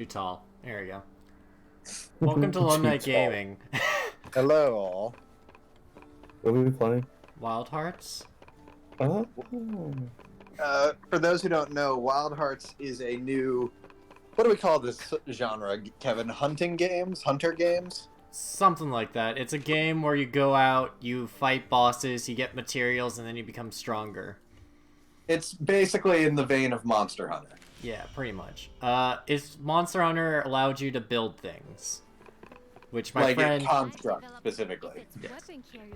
Too tall. There we go. Welcome to Lone Too Night tall. Gaming. Hello, all. What are we playing? Wild Hearts? Oh. For those who don't know, Wild Hearts is a new. What do we call this genre, Kevin? Hunting games? Hunter games? Something like that. It's a game where you go out, you fight bosses, you get materials, and then you become stronger. It's basically in the vein of Monster Hunter. Yeah, pretty much. Is Monster Hunter allowed you to build things? Which my Like friend... a construct, specifically. Yes.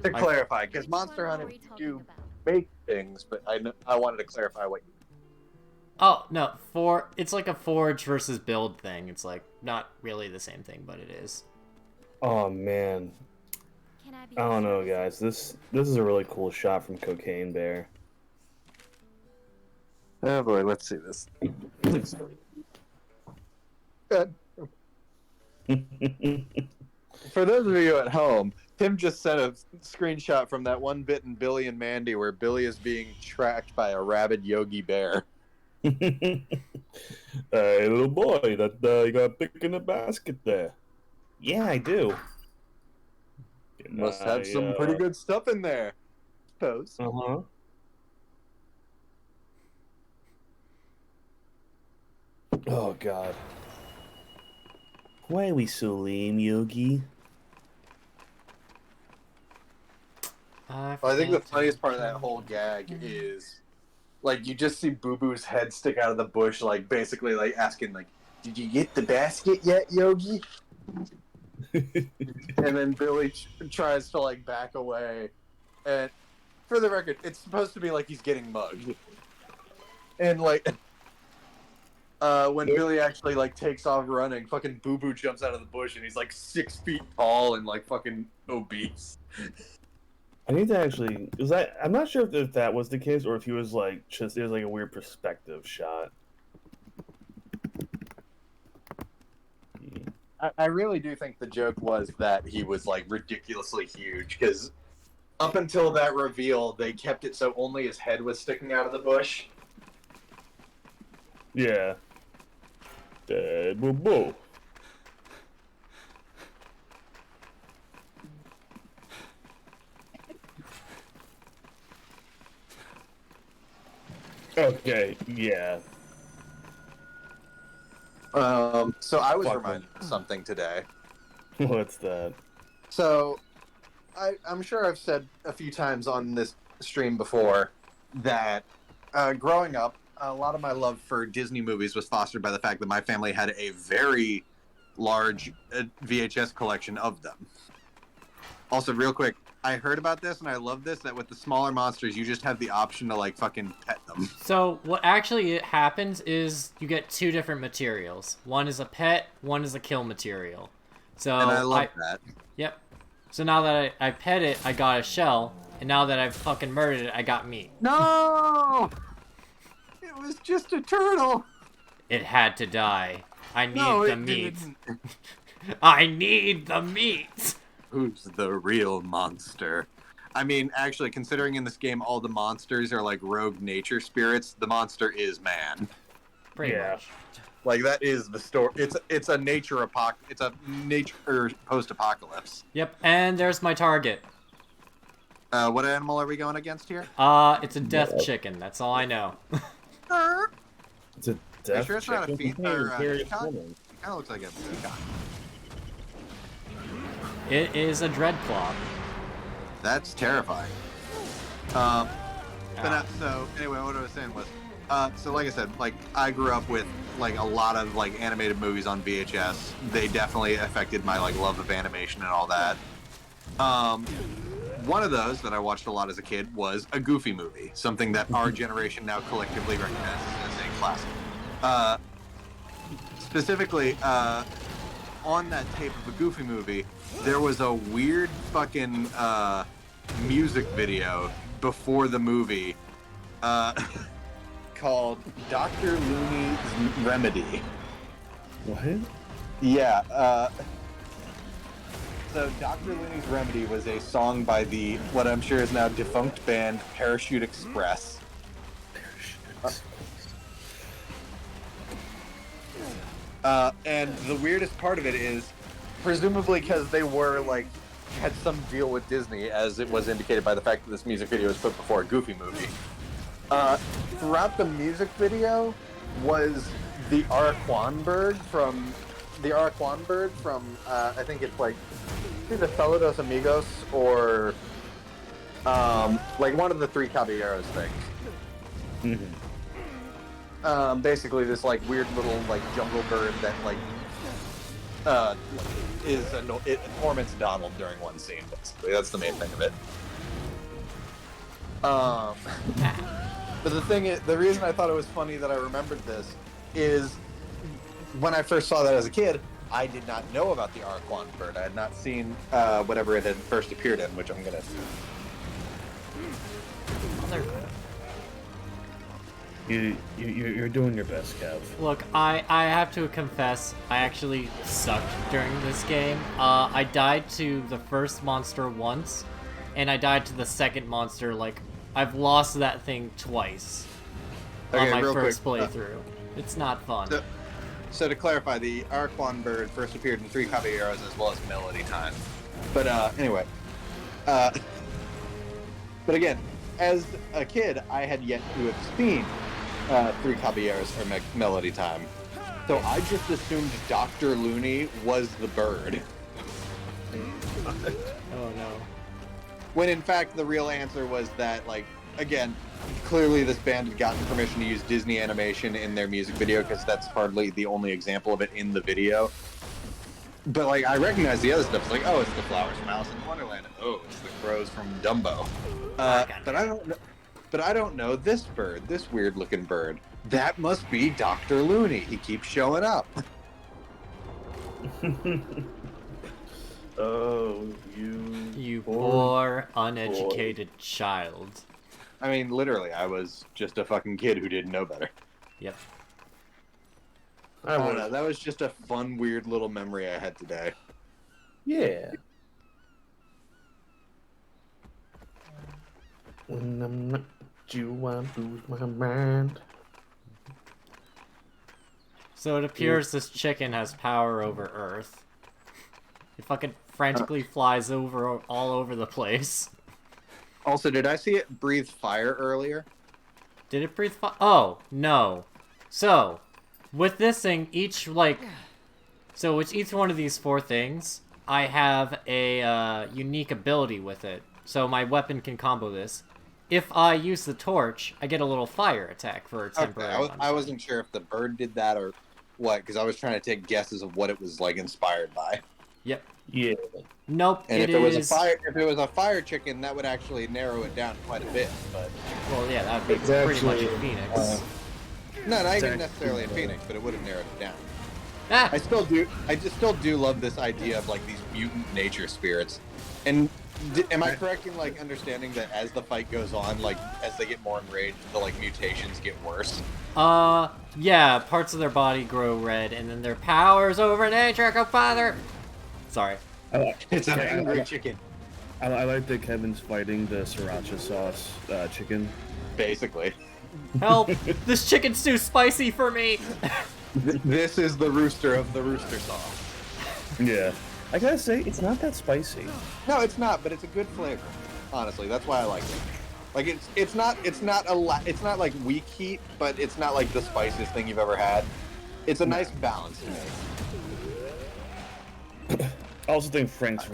To clarify, because Monster Hunter, you make things, but I wanted to clarify what you. Oh, no. It's like a forge versus build thing. It's like, not really the same thing, but it is. Oh man. I don't know, guys. This is a really cool shot from Cocaine Bear. Oh boy, let's see this. Good. For those of you at home, Tim just sent a screenshot from that one bit in Billy and Mandy where Billy is being tracked by a rabid Yogi Bear. Hey, little boy, that you got a pick in the basket there. Yeah, I do. Must have some pretty good stuff in there. Suppose. Uh-huh. Oh god. Why are we so lame, Yogi? Well, I think the funniest part of that whole gag is, like, you just see Boo Boo's head stick out of the bush, like, basically, like, asking, like, did you get the basket yet, Yogi? And then Billy tries to, like, back away. And, for the record, it's supposed to be like he's getting mugged. And, like, when Billy actually, like, takes off running, fucking Boo Boo jumps out of the bush, and he's, like, 6 feet tall and, like, fucking obese. I need to actually. I'm not sure if that was the case or if he was like just. It was like a weird perspective shot. I really do think the joke was that he was like ridiculously huge because up until that reveal, they kept it so only his head was sticking out of the bush. Yeah. Boo boo. Okay, yeah. So I was Fuck reminded of something today. What's that? So I'm sure I've said a few times on this stream before that growing up, a lot of my love for Disney movies was fostered by the fact that my family had a very large VHS collection of them. Also, real quick, I heard about this and I love this, that with the smaller monsters, you just have the option to, like, fucking pet them. So what actually happens is you get two different materials. One is a pet, one is a kill material. So And I love that. Yep. So now that I pet it, I got a shell, and now that I've fucking murdered it, I got meat. No! It was just a turtle! It had to die. I need No, the it meat. didn't. I need the meat! Who's the real monster? I mean, actually, considering in this game all the monsters are like rogue nature spirits, the monster is man. Pretty Yeah. much. Like, that is the story. It's a nature post-apocalypse. Yep, and there's my target. What animal are we going against here? It's a death chicken. That's all I know. It's a death sure it's not a chicken? feet or a Hey, peacock? woman. It kind of looks like a peacock. It is a dreadclaw. That's terrifying. But not, so anyway, what I was saying was, so like I said, like I grew up with like a lot of like animated movies on VHS. They definitely affected my like love of animation and all that. One of those that I watched a lot as a kid was a Goofy movie, something that our generation now collectively recognizes as a classic. Specifically, on that tape of a Goofy movie, there was a weird fucking music video before the movie called Dr. Looney's Remedy. What? Yeah, so Dr. Looney's Remedy was a song by the, what I'm sure is now defunct band Parachute Express. And the weirdest part of it is, presumably because they were like had some deal with Disney, as it was indicated by the fact that this music video was put before a Goofy movie. Throughout the music video was the Araquan bird from I think it's like either Saludos Amigos or like one of the Three Caballeros things. Basically this like weird little like jungle bird that like it torments Donald during one scene. Basically, that's the main thing of it. But the reason I thought it was funny that I remembered this is when I first saw that as a kid, I did not know about the Araquan bird. I had not seen whatever it had first appeared in, which I'm gonna. You're doing your best, Kev. Look, I have to confess, I actually sucked during this game. I died to the first monster once, and I died to the second monster, like, I've lost that thing twice on my first playthrough. It's not fun. So to clarify, the Araquan bird first appeared in Three Caballeros as well as Melody Time. But anyway. But again, as a kid, I had yet to have seen Three Caballeros or Melody Time. So I just assumed Dr. Looney was the bird. Oh no. When in fact the real answer was that, like, again, clearly this band had gotten permission to use Disney animation in their music video because that's hardly the only example of it in the video. But like, I recognize the other stuff. It's like, oh, it's the flowers from Alice in Wonderland. Oh, it's the crows from Dumbo. But I don't know. But I don't know this bird, this weird-looking bird. That must be Dr. Looney. He keeps showing up. Oh, you poor uneducated child. I mean, literally, I was just a fucking kid who didn't know better. Yep. I don't know. That was just a fun, weird little memory I had today. Yeah. When I'm not you, I lose my mind. So it appears this chicken has power over Earth. It fucking frantically flies over all over the place. Also, did I see it breathe fire earlier? Did it breathe fire? Oh, no. So, with this thing, with each one of these four things, I have a unique ability with it. So my weapon can combo this. If I use the torch, I get a little fire attack for a temporary. Okay, I wasn't sure if the bird did that or what, because I was trying to take guesses of what it was like inspired by. Yep. Yeah. Nope. And if it was a fire chicken, that would actually narrow it down quite a bit. But well, yeah, that would be pretty much a phoenix. No, not even necessarily a phoenix, but it would have narrowed it down. Ah! I just still do love this idea of like these mutant nature spirits. And am I correct in like understanding that as the fight goes on, like as they get more enraged, the like mutations get worse? Yeah, parts of their body grow red, and then their powers over nature go farther. Sorry. It's an angry chicken. I like that Kevin's fighting the sriracha sauce chicken. Basically. Help! This chicken's too spicy for me! This is the rooster of the rooster sauce. Yeah. I gotta say, it's not that spicy. No, it's not, but it's a good flavor. Honestly, that's why I like it. Like it's not like weak heat, but it's not like the spiciest thing you've ever had. It's a nice balance to me. I also think Frank's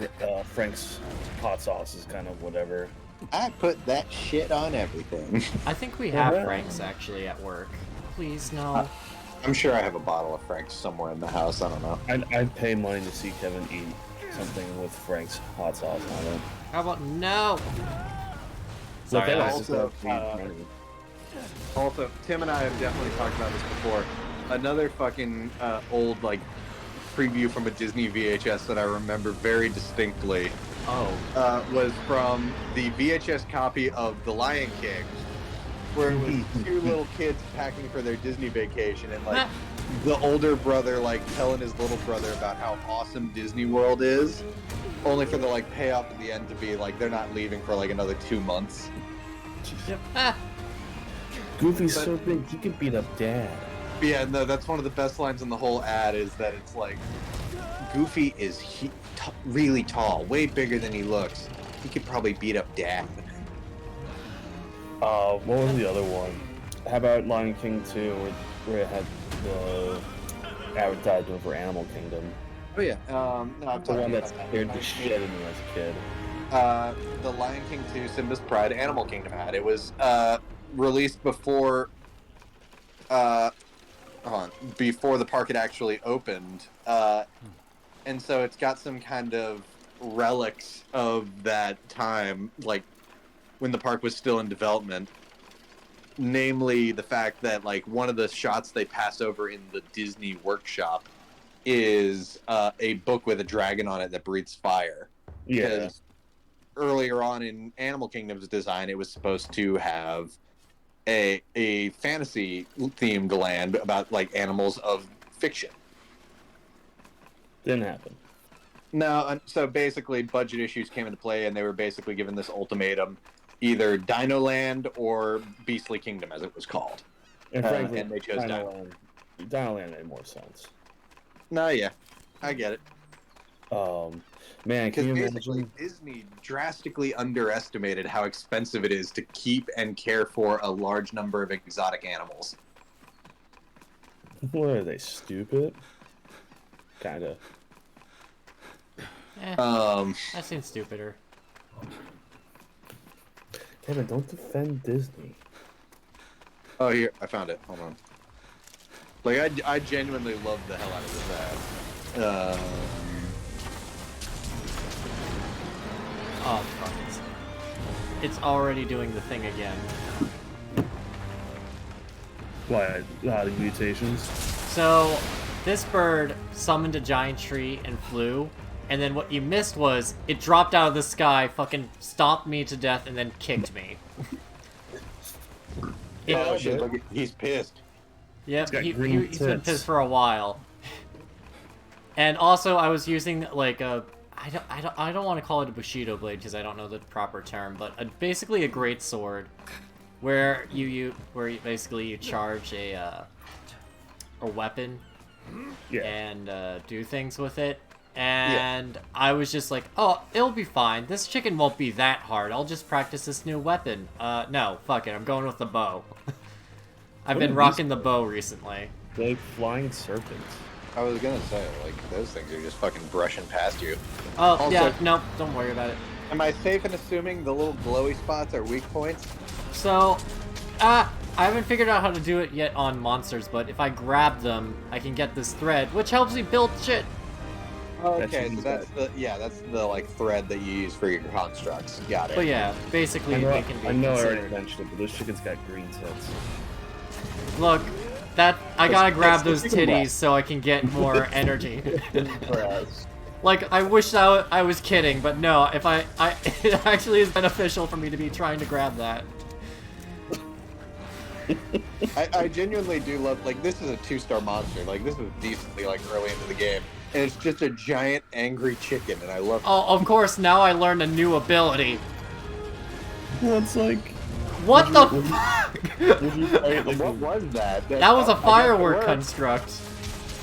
hot sauce is kind of whatever. I put that shit on everything. I think we have Frank's actually at work. Please, no. I'm sure I have a bottle of Frank's somewhere in the house. I don't know. I'd pay money to see Kevin eat something with Frank's hot sauce on it. How about no? Sorry, also, Tim and I have definitely talked about this before. Another fucking old like preview from a Disney VHS that I remember very distinctly. Was from the VHS copy of The Lion King, where it was two little kids packing for their Disney vacation, and like the older brother like telling his little brother about how awesome Disney World is, only for the like payoff at the end to be like they're not leaving for like another 2 months. Yep. Goofy's so big he could beat up Dad. Yeah, no, that's one of the best lines in the whole ad is that it's like, Goofy is really tall, way bigger than he looks. He could probably beat up Dad. What was the other one? How about Lion King 2, where it had the advertisement for Animal Kingdom? Oh yeah, no, I'm The talking one that about scared the shit out of me as a kid. the Lion King 2 Simba's Pride Animal Kingdom ad. It was released before before the park had actually opened. And so it's got some kind of relics of that time, like when the park was still in development. Namely, the fact that like one of the shots they pass over in the Disney workshop is a book with a dragon on it that breathes fire. Yeah. Because earlier on in Animal Kingdom's design, it was supposed to have a fantasy themed land about like animals of fiction. Didn't happen. No, so basically budget issues came into play, and they were basically given this ultimatum: either Dino Land or Beastly Kingdom, as it was called. And frankly, and they chose Dino Land made more sense. No, yeah, I get it. Man, can you basically imagine? Disney drastically underestimated how expensive it is to keep and care for a large number of exotic animals. What are they, stupid? Kinda. That seems stupider. Kevin, don't defend Disney. Oh, here, I found it. Hold on. Like, I genuinely love the hell out of this ad. Oh, fuck. It's already doing the thing again. What? The mutations? So, this bird summoned a giant tree and flew, and then what you missed was, it dropped out of the sky, fucking stomped me to death, and then kicked me. Oh shit, look, he's pissed. Yep, got he's green been tits. pissed for a while. And also, I was using, like, a... I don't want to call it a Bushido blade, because I don't know the proper term, but basically a great sword, where you basically charge a weapon, Yeah. and do things with it. And I was just like, oh, it'll be fine. This chicken won't be that hard. I'll just practice this new weapon. No, fuck it. I'm going with the bow. I've been rocking the bow recently. They're like flying serpents. I was gonna say, like, those things are just fucking brushing past you. Oh, Also- yeah, no, don't worry about it. Am I safe in assuming the little glowy spots are weak points? So, I haven't figured out how to do it yet on monsters, but if I grab them, I can get this thread, which helps me build shit. Okay, so that's the like thread that you use for your constructs. Got it. But yeah, basically they can be I know I already considered. mentioned it, but those chickens got green tits. Look, I gotta grab that's those the chicken titties breast. so I can get more energy. Like, I wish I was kidding, but no, if it actually is beneficial for me to be trying to grab that. I genuinely do love, like, this is a 2-star monster. Like, this is decently, like, early into the game. And it's just a giant angry chicken, and I love it. Oh, of course, now I learned a new ability. Well, it's like... What the would you- fuck? Would you play it like What was that? That was a I guess it firework worked. construct.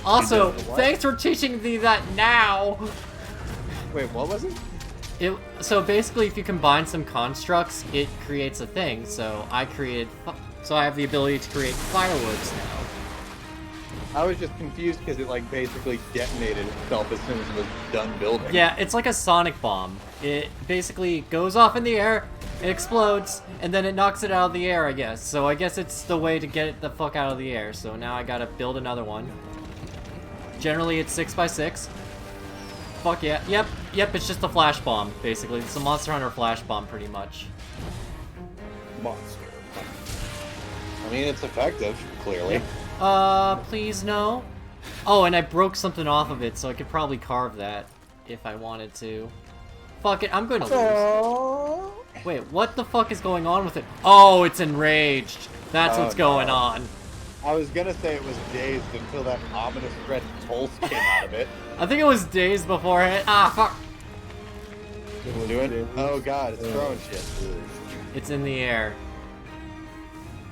Also, What? thanks for teaching me that now. Wait, what was it? So basically, if you combine some constructs, it creates a thing. So I have the ability to create fireworks now. I was just confused because it, like, basically detonated itself as soon as it was done building. Yeah, it's like a sonic bomb. It basically goes off in the air, it explodes, and then it knocks it out of the air, I guess. So I guess it's the way to get it the fuck out of the air. So now I gotta build another one. Generally, it's 6x6. Fuck yeah. Yep, it's just a flash bomb, basically. It's a Monster Hunter flash bomb, pretty much. monster? I mean, it's effective, clearly. Please no. Oh, and I broke something off of it, so I could probably carve that if I wanted to. Fuck it, I'm gonna lose. Wait, what the fuck is going on with it? Oh, it's enraged. That's Oh, what's going no. on. I was gonna say it was dazed until that ominous red pulse came out of it. I think it was days before it. Ah, fuck. Doing? Oh god, it's throwing shit. It's in the air.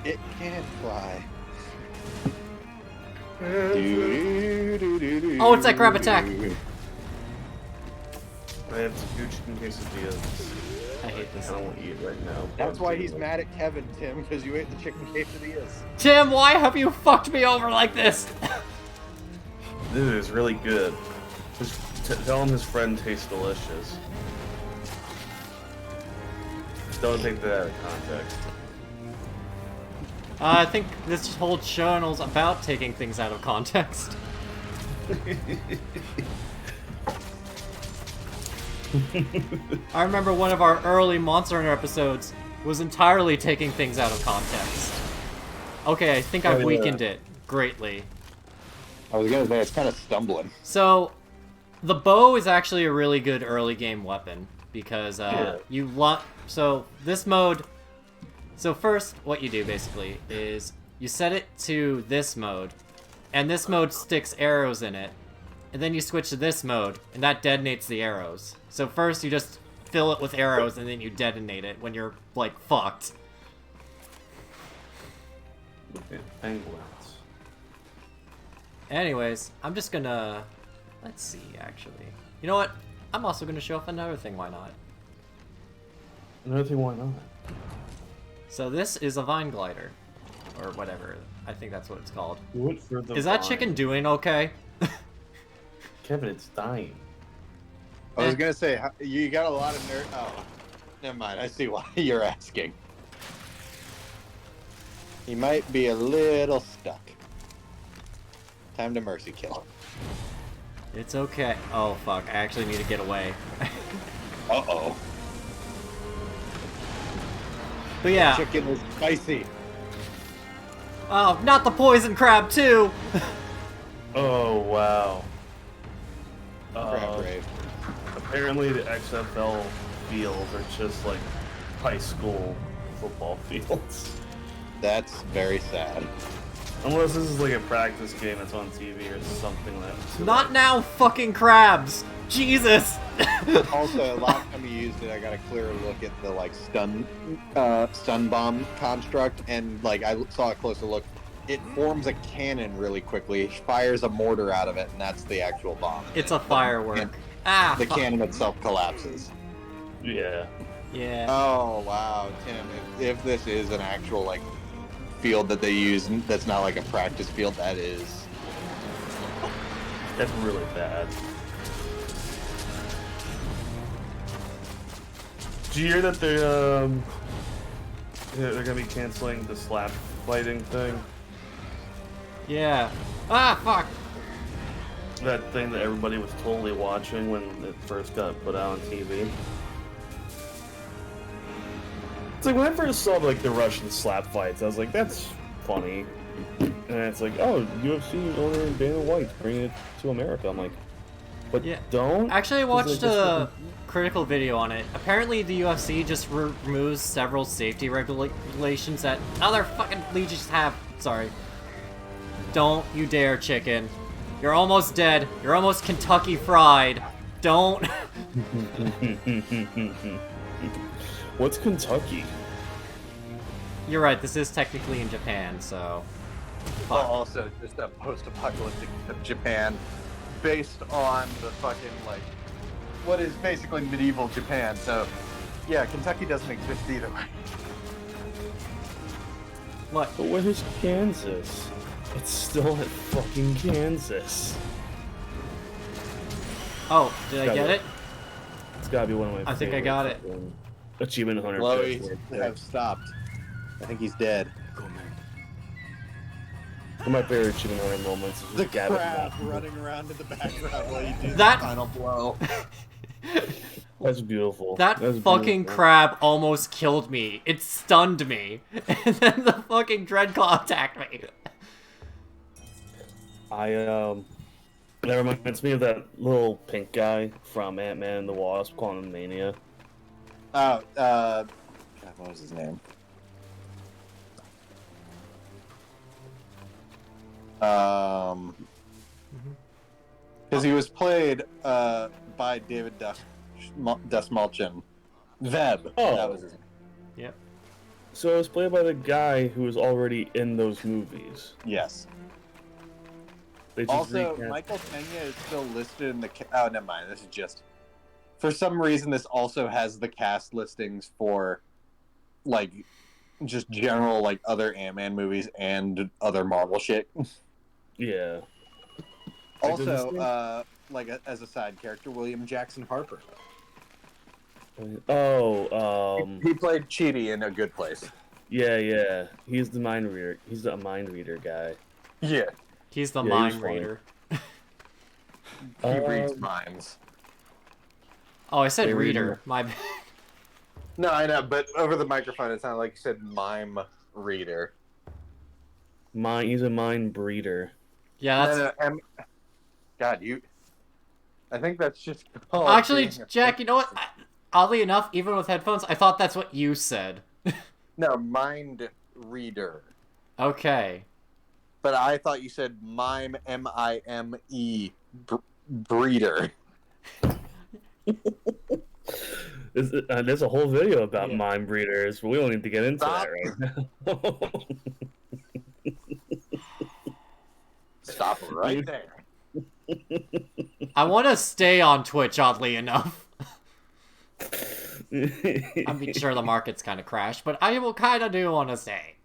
It can't fly. Oh, it's that grab attack. I have two chicken quesadillas. I hate this. I don't want to eat right now. That's why he's mad at Kevin, Tim, because you ate the chicken quesadillas. Tim, why have you fucked me over like this? This is really good. Just tell him his friend tastes delicious. Don't take that out of context. I think this whole channel's about taking things out of context. I remember one of our early Monster Hunter episodes was entirely taking things out of context. Okay, I think I've weakened it greatly. I was gonna say, it's kind of stumbling. So, the bow is actually a really good early game weapon, because so this mode... So first, what you do, basically, is you set it to this mode, and this mode sticks arrows in it, and then you switch to this mode, and that detonates the arrows. So first you just fill it with arrows, and then you detonate it when you're, like, fucked. Penguins. Anyways, I'm just gonna... Let's see, actually. You know what? I'm also gonna show off another thing, why not? Another thing, why not? So this is a vine glider. Or whatever. I think that's what it's called. What for the Is that vine? chicken doing okay? Kevin, it's dying. I was gonna say, you got a lot of nerd. Oh, never mind. I see why you're asking. He might be a little stuck. Time to mercy kill. It's okay. Oh fuck, I actually need to get away. Uh-oh. But yeah. Chicken is spicy. Oh, not the poison crab too! Oh, wow. Crab rave. Apparently the XFL fields are just like high school football fields. That's very sad. Unless this is like a practice game that's on TV or something like that. Not now, fucking crabs! Jesus! Also, last time you used it, I got a clearer look at the like stun bomb construct, and like I saw a closer look. It forms a cannon really quickly, fires a mortar out of it, and that's the actual bomb. It's a firework. Ah, The fuck. cannon itself collapses. Yeah. Yeah. Oh wow, Tim! If this is an actual like field that they use, that's not like a practice field, that is. That's really bad. Did you hear that they're gonna be canceling the slap fighting thing? Yeah. Ah, fuck! That thing that everybody was totally watching when it first got put out on TV. It's like when I first saw like the Russian slap fights, I was like, that's funny. And it's like, oh, UFC owner Dana White's bringing it to America. I'm like, but Yeah. don't. Actually, I 'Cause, watched like, a critical video on it. Apparently, the UFC just removes several safety regulations that other fucking legions have. Sorry. Don't you dare, chicken. You're almost dead. You're almost Kentucky Fried. Don't. What's Kentucky? You're right, this is technically in Japan, so... Well, Fuck. also just a post-apocalyptic Japan, based on the fucking like, what is basically medieval Japan. So, yeah, Kentucky doesn't exist either way. What? But where's Kansas? It's still at fucking Kansas. Oh, did I get it? It's gotta be one of my I think I got it. fucking Achievement Hunter. Chloe picks. have stopped. I think he's dead. One of my favorite Achievement Hunter moments is The with Gavin crab Hoffman. running around in the background while you do That- the final blow. That's beautiful. That That's fucking beautiful. crab almost killed me. It stunned me. And then the fucking Dreadclaw attacked me. That reminds me of that little pink guy from Ant-Man and the Wasp, calling him Mania. Oh, God, what was his name? Because he was played by David Dastmalchian. Veb. Oh. That was his name. Yep. So it was played by the guy who was already in those movies. Yes. They just Also, recast. Michael Pena is still listed in the. Oh, never mind. This is just. For some reason, this also has the cast listings for, like, just general like other Ant-Man movies and other Marvel shit. Yeah. Also, as a side character, William Jackson Harper. Oh, He played Chidi in A Good Place. yeah. He's the mind reader. He's the mind reader guy. Yeah, He's the Yeah, he was mind funny. reader. he reads minds. Oh, I said They read reader. My bad. No, I know, but over the microphone, it sounded like you said mime reader. He's a mind breeder. Yeah, that's... God, you... I think that's just called Actually, being a- Jack, you know what? Oddly enough, even with headphones, I thought that's what you said. No, mind reader. Okay. But I thought you said mime, M-I-M-E, breeder. There's a whole video about Yeah. mind breeders, but we don't need to get into Stop. that right now. Stop right there. I want to stay on Twitch, oddly enough. I mean, sure, the market's kind of crashed, but I will kind of do want to stay.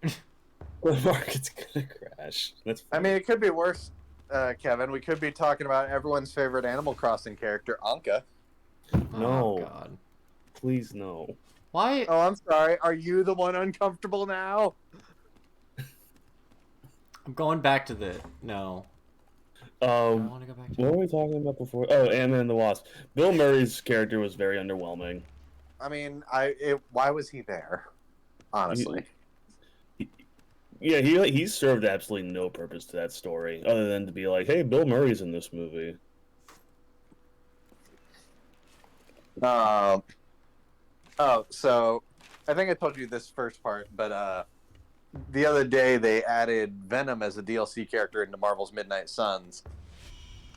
The market's gonna crash. That's I mean, it could be worse, Kevin. We could be talking about everyone's favorite Animal Crossing character, Anka. No. Oh, God. please no. Why? Oh, I'm sorry. Are you the one uncomfortable now? I'm going back to the... No. I want to go back to... What were we talking about before? Oh, Ant-Man and the Wasp. Bill Murray's character was very underwhelming. I mean, why was he there? Honestly. Yeah, he served absolutely no purpose to that story, other than to be like, hey, Bill Murray's in this movie. Oh, so I think I told you this first part, but the other day they added Venom as a DLC character into Marvel's Midnight Suns,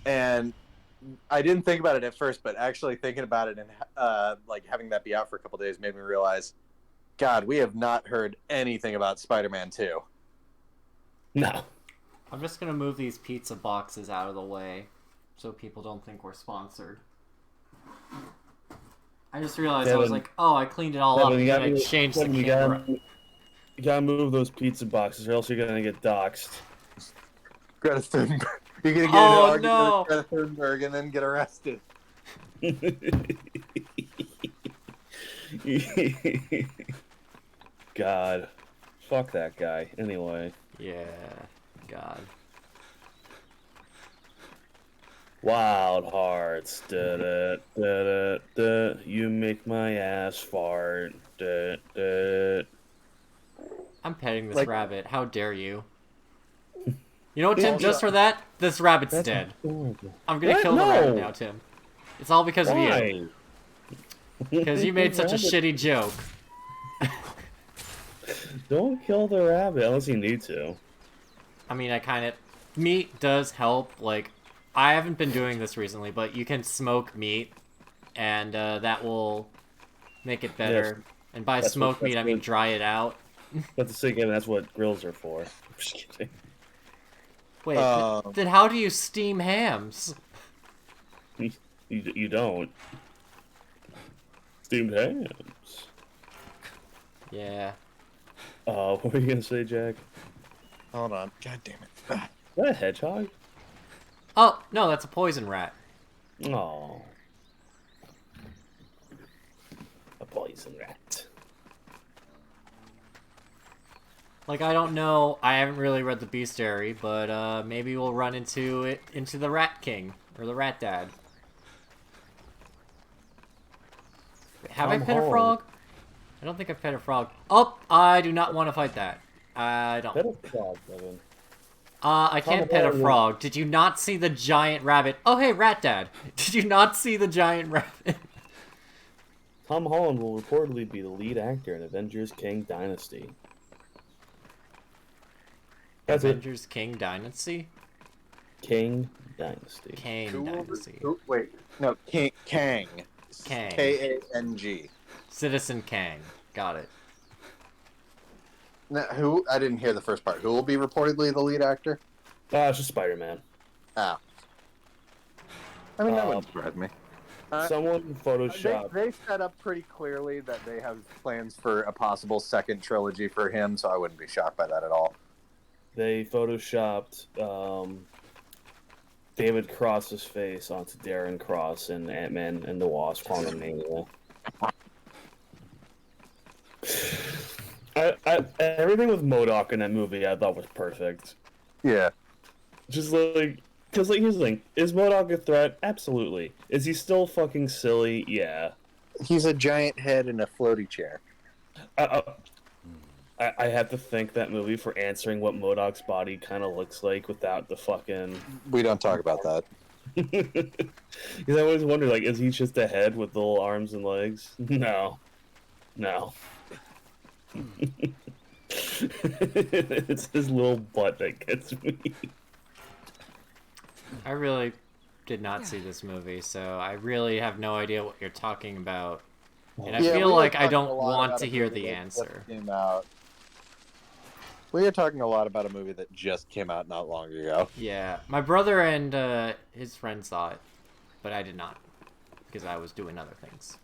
and I didn't think about it at first, but actually thinking about it and like having that be out for a couple days made me realize, God, we have not heard anything about Spider-Man 2. No. I'm just going to move these pizza boxes out of the way so people don't think we're sponsored. I just realized I was like, oh, I cleaned it all up, and then I changed the camera. You gotta move those pizza boxes, or else you're gonna get doxxed. Greta Thunberg. You're gonna get Oh, an argument no. with Greta Thunberg and then get arrested. God. Fuck that guy. Anyway. Yeah, God. Wild hearts. Da, da, da, da, da. You make my ass fart. Da, da. I'm petting this Like- rabbit. How dare you? You know what, Tim? Just for that, this rabbit's That's dead. adorable. I'm gonna What? kill the No. rabbit now, Tim. It's all because of you. Why? Because you made such a shitty joke. Don't kill the rabbit unless you need to. I mean, I kind of... Meat does help. Like, I haven't been doing this recently, but you can smoke meat, and that will make it better. And by That's smoke what- meat, that's I mean what- dry it out. But to say again, that's what grills are for. I'm just kidding. Wait, Um, then how do you steam hams? You don't. Steamed hams. Yeah. What were you gonna say, Jack? Hold on. God damn it. Is that a hedgehog? Oh, no, that's a poison rat. Oh. A poison rat. Like, I don't know, I haven't really read the Bestiary, but maybe we'll run into the Rat King, or the Rat Dad. Wait, have I Tom pet a Holland. frog? I don't think I've pet a frog. Oh, I do not want to fight that. I don't. Pet a frog, Kevin. I can't pet a Holland. frog. Did you not see the giant rabbit? Oh, hey, Rat Dad. Did you not see the giant rabbit? Tom Holland will reportedly be the lead actor in Avengers King Dynasty. That's it. Avengers King Dynasty? King Dynasty. Kang Dynasty. Wait. No, Kang. Kang. K-A-N-G. Citizen Kang. Got it. Now, who? I didn't hear the first part. Who will be reportedly the lead actor? It's just Spider-Man. Ah. I mean, that wouldn't surprise me. Someone photoshopped. They set up pretty clearly that they have plans for a possible second trilogy for him, so I wouldn't be shocked by that at all. They photoshopped David Cross's face onto Darren Cross in Ant-Man and the Wasp: Quantumania. Everything with MODOK in that movie I thought was perfect. Yeah. Just like, because like, here's the thing: is MODOK a threat? Absolutely. Is he still fucking silly? Yeah. He's a giant head in a floaty chair. I have to thank that movie for answering what MODOK's body kind of looks like without the fucking... We don't talk about that. Because I always wonder, like, is he just a head with little arms and legs? No. No. It's his little butt that gets me. I really did not see this movie, so I really have no idea what you're talking about. And I feel like I don't want to hear the answer. We are talking a lot about a movie that just came out not long ago. Yeah, my brother and his friend saw it, but I did not, because I was doing other things.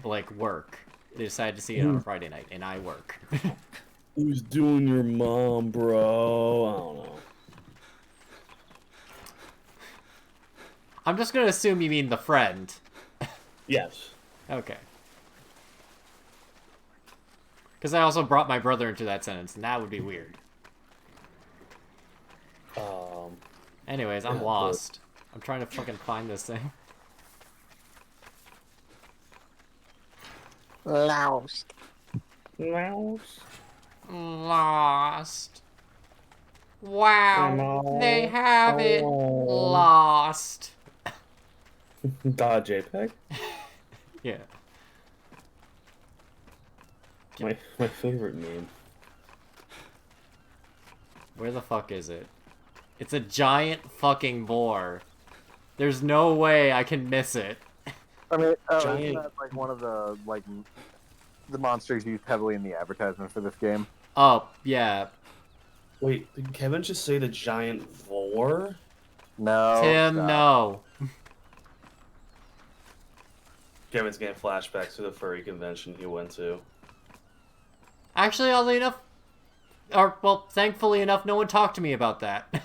Like work. They decided to see it on a Friday night, and I work. Who's doing your mom, bro? I don't know. I'm just gonna assume you mean the friend. Yes. Okay. Because I also brought my brother into that sentence, and that would be weird. Anyways, I'm lost. I'm trying to fucking find this thing. Lost. Lost. Wow. They have it lost. JPEG? Yeah. My favorite meme. Where the fuck is it? It's a giant fucking boar. There's no way I can miss it. I mean, Giant. isn't that like one of the the monsters used heavily in the advertisement for this game? Oh, yeah. Wait, did Kevin just say the giant vor? No. Tim, stop. no. Kevin's getting flashbacks to the furry convention he went to. Actually, oddly enough, or, well, thankfully enough, no one talked to me about that.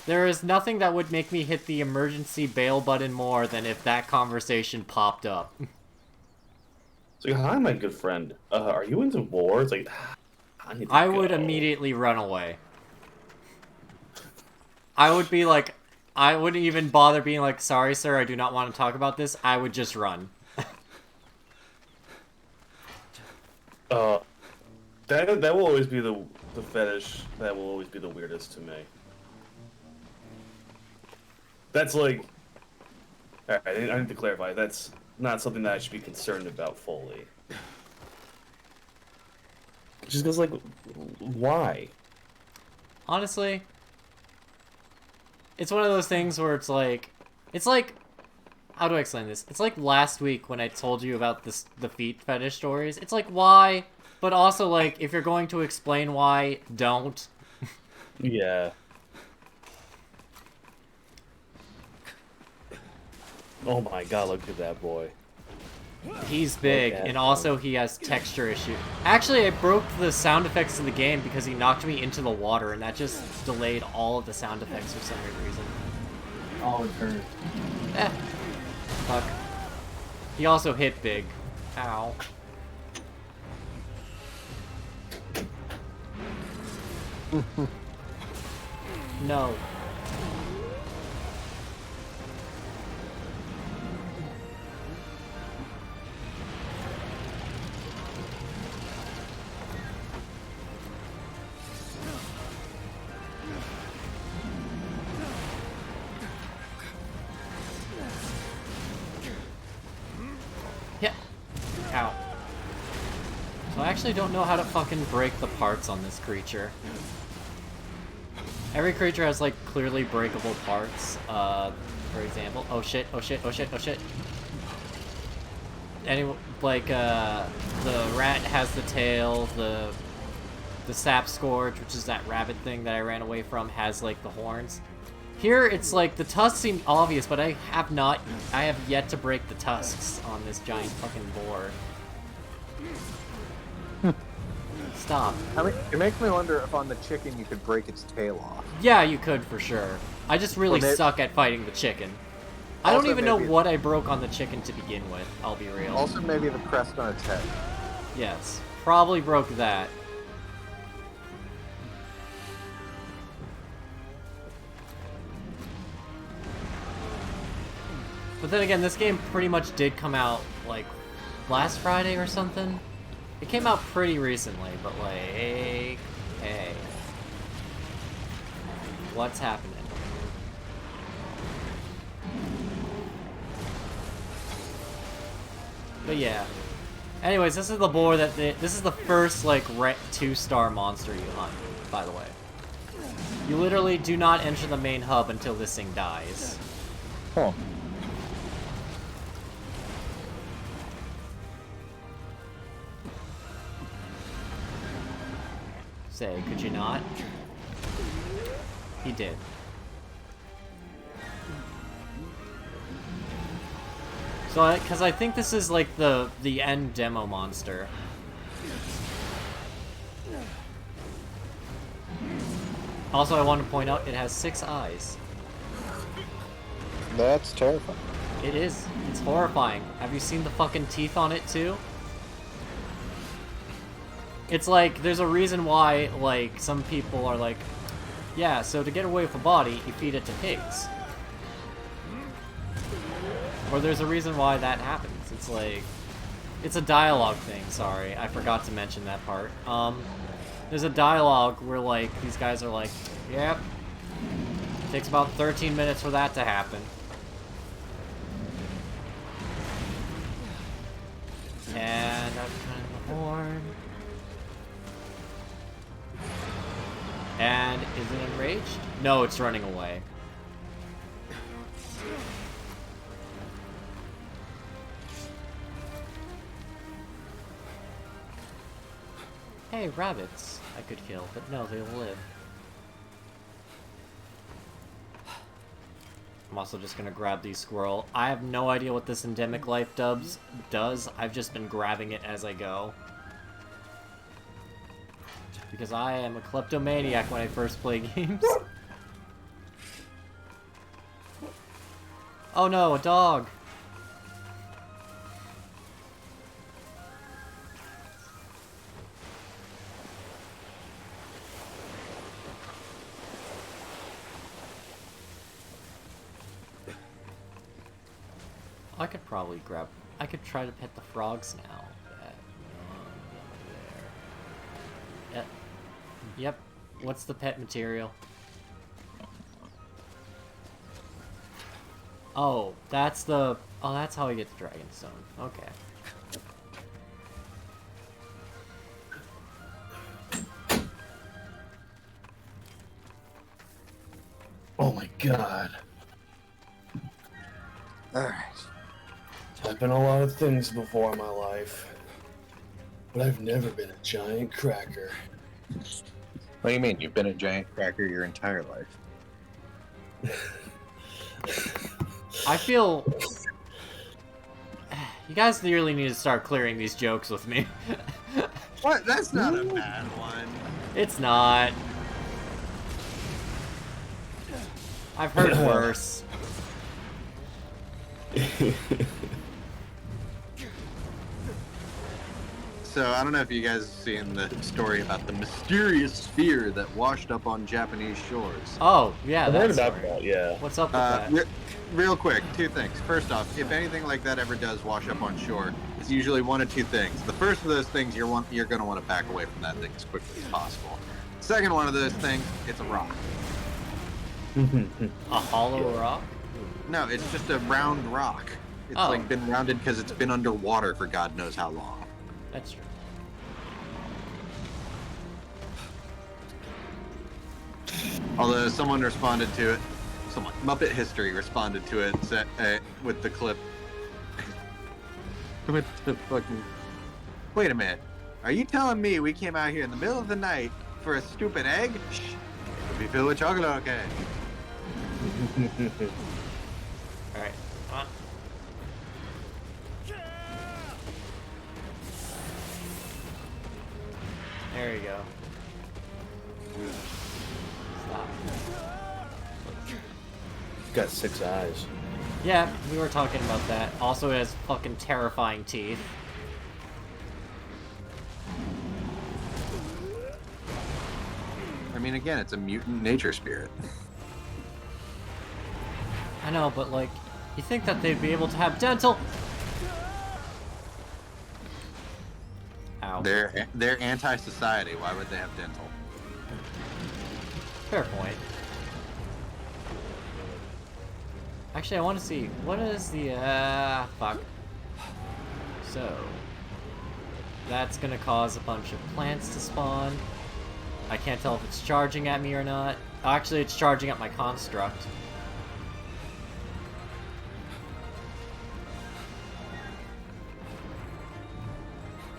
There is nothing that would make me hit the emergency bail button more than if that conversation popped up. It's like, hi, my good friend. Are you into war? It's like, I would immediately run away. I would be like, I wouldn't even bother being like, sorry, sir, I do not want to talk about this. I would just run. That will always be the fetish that will always be the weirdest to me. That's like, alright, I need to clarify. That's not something that I should be concerned about fully. Just because, like, why? Honestly, it's one of those things where it's like, how do I explain this? It's like last week when I told you about the feet fetish stories. It's like, why? But also, like, if you're going to explain why, don't. Yeah. Oh my god, look at that boy. He's big, and also he has texture issues. Actually, I broke the sound effects of the game because he knocked me into the water, and that just delayed all of the sound effects for some weird reason. Oh, it hurt. Eh. Fuck. He also hit big. Ow. No. Yeah. Ow. So I actually don't know how to fucking break the parts on this creature. Every creature has, like, clearly breakable parts. For example... Oh shit, oh shit, oh shit, oh shit. The rat has the tail, the the Sap Scourge, which is that rabbit thing that I ran away from, has like the horns. Here, it's like the tusks seem obvious, but I have yet to break the tusks on this giant fucking boar. Stop. I mean, it makes me wonder if on the chicken you could break its tail off. Yeah, you could for sure. I just really suck at fighting the chicken. I don't even know what I broke on the chicken to begin with, I'll be real. Also, maybe the crest on its head. Yes, probably broke that. But then again, this game pretty much did come out, like, last Friday or something? It came out pretty recently, but like, hey, what's happening? But yeah. Anyways, this is the boar that this is the first like 2-star monster you hunt, by the way. You literally do not enter the main hub until this thing dies. Huh. Say, could you not? He did. So, because I think this is like the end demo monster. Also, I want to point out it has 6 eyes. That's terrifying. It is. It's horrifying. Have you seen the fucking teeth on it too? It's like, there's a reason why, like, some people are like, yeah, so to get away with a body, you feed it to pigs. Or there's a reason why that happens. It's like, it's a dialogue thing, sorry. I forgot to mention that part. There's a dialogue where, like, these guys are like, yep, takes about 13 minutes for that to happen. And I'm cutting the horn. And is it enraged? No, it's running away. Hey, rabbits. I could kill, but no, they'll live. I'm also just gonna grab these squirrel. I have no idea what this endemic life does. I've just been grabbing it as I go. Because I am a kleptomaniac when I first play games. Oh no, a dog! I could probably grab... I could try to pet the frogs now. There. Yep. What's the pet material? Oh, that's the... Oh, that's how I get the Dragonstone. Okay. Oh my god. Alright. I've been a lot of things before in my life, but I've never been a giant cracker. What do you mean? You've been a giant cracker your entire life. I feel... You guys really need to start clearing these jokes with me. What? That's not a bad one. It's not. I've heard worse. So, I don't know if you guys have seen the story about the mysterious sphere that washed up on Japanese shores. Oh, yeah, I've heard that's about that, yeah. What's up with that? Real quick, 2 things. First off, if anything like that ever does wash up on shore, it's usually 1 of 2 things. The first of those things, you're going to want to back away from that thing as quickly as possible. Second one of those things, it's a rock. A hollow rock? No, it's just a round rock. It's like been rounded because it's been underwater for God knows how long. That's true. Although someone responded to it, Muppet History responded to it with the clip. With the fucking... Wait a minute. Are you telling me we came out here in the middle of the night for a stupid egg? Shh. It'll be filled with chocolate, okay? Alright, come on. There you go. Stop. Got 6 eyes. Yeah, we were talking about that. Also, it has fucking terrifying teeth. I mean, again, it's a mutant nature spirit. I know, but like, you think that they'd be able to have dental? Ow. They're anti-society. Why would they have dental? Fair point. Actually, I want to see, what is the, fuck. So, that's gonna cause a bunch of plants to spawn. I can't tell if it's charging at me or not. Actually, it's charging at my construct.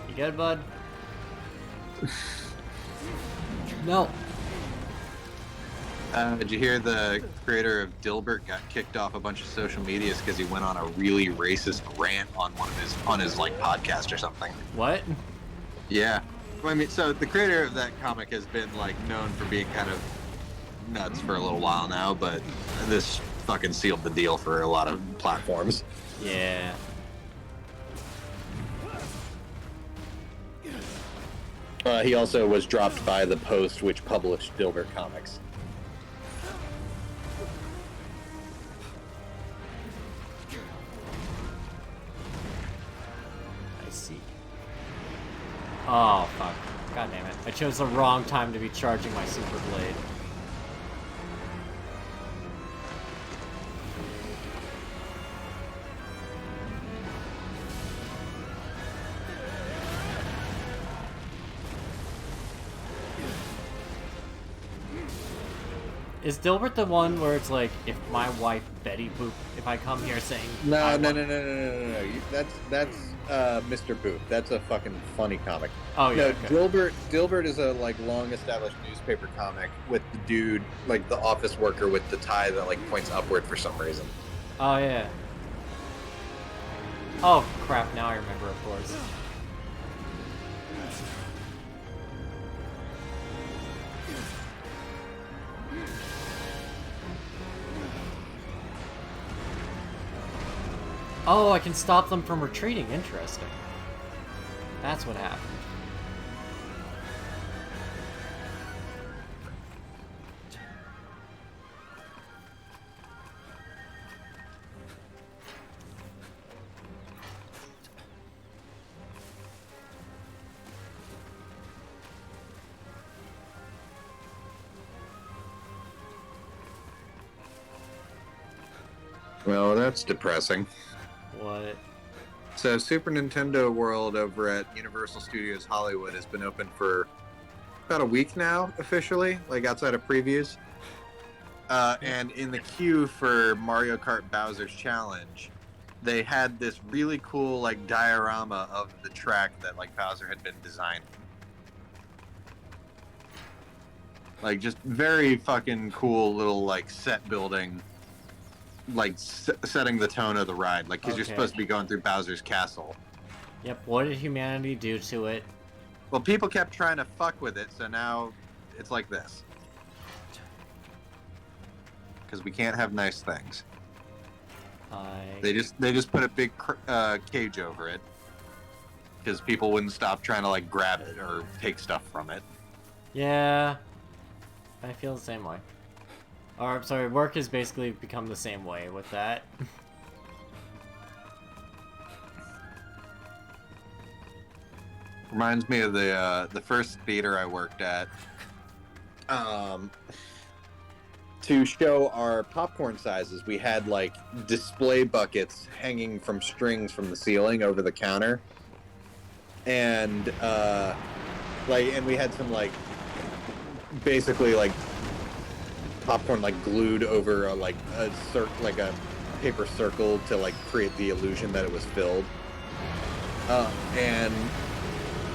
You good, bud? No. Did you hear the creator of Dilbert got kicked off a bunch of social medias because he went on a really racist rant on his like podcast or something? What? Yeah. Well, I mean, so the creator of that comic has been like known for being kind of nuts for a little while now, but this fucking sealed the deal for a lot of platforms. Yeah. He also was dropped by the Post, which published Dilbert comics. I see. Oh, fuck. God damn it. I chose the wrong time to be charging my Super Blade. Is Dilbert the one where it's like, if my wife Betty Boop, if I come here saying... No. That's Mr. Boop. That's a fucking funny comic. Oh, yeah. No, Okay. Dilbert is a like long established newspaper comic with the dude, like the office worker with the tie that like points upward for some reason. Oh, yeah. Oh, crap. Now I remember, of course. Oh, I can stop them from retreating. Interesting. That's what happened. Well, that's depressing. What? So Super Nintendo World over at Universal Studios Hollywood has been open for about a week now, officially, like outside of previews. And in the queue for Mario Kart Bowser's Challenge, they had this really cool like diorama of the track that like Bowser had been designing. Like just very fucking cool little like set building, like setting the tone of the ride, like because you're supposed to be going through Bowser's castle. Yep, what did humanity do to it? Well, people kept trying to fuck with it, so now it's like this. Because we can't have nice things. They just put a big cage over it because people wouldn't stop trying to like grab it or take stuff from it. Yeah, I feel the same way. Or, I'm sorry, work has basically become the same way with that. Reminds me of the first theater I worked at. To show our popcorn sizes, we had like display buckets hanging from strings from the ceiling over the counter, and and we had some like basically like popcorn like glued over a paper circle to like create the illusion that it was filled. And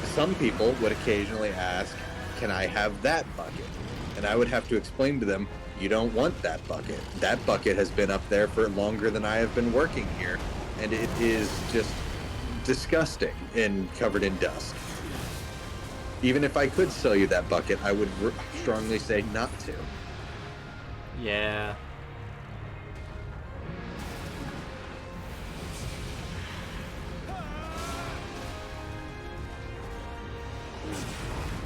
some people would occasionally ask, can I have that bucket? And I would have to explain to them, you don't want that bucket. That bucket has been up there for longer than I have been working here, and it is just disgusting and covered in dust. Even if I could sell you that bucket, I would strongly say not to. Yeah.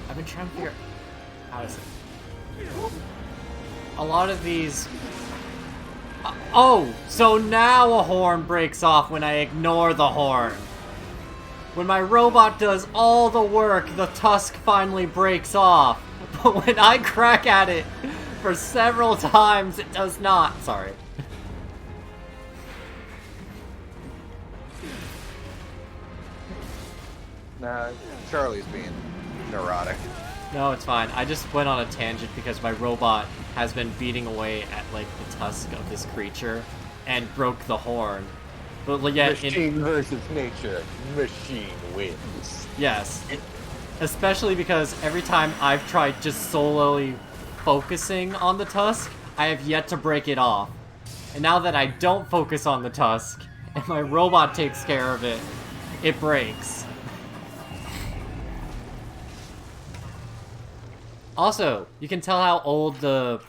I've been trying to figure out a lot of these. Oh, so now a horn breaks off when I ignore the horn. When my robot does all the work, the tusk finally breaks off. But when I crack at it for several times, it does not. Sorry. Nah, Charlie's being neurotic. No, it's fine. I just went on a tangent because my robot has been beating away at, like, the tusk of this creature and broke the horn. But yet, Machine versus nature. Machine wins. Yes. Especially because every time I've tried just solely focusing on the tusk, I have yet to break it off. And now that I don't focus on the tusk, and my robot takes care of it, it breaks. Also, you can tell how old the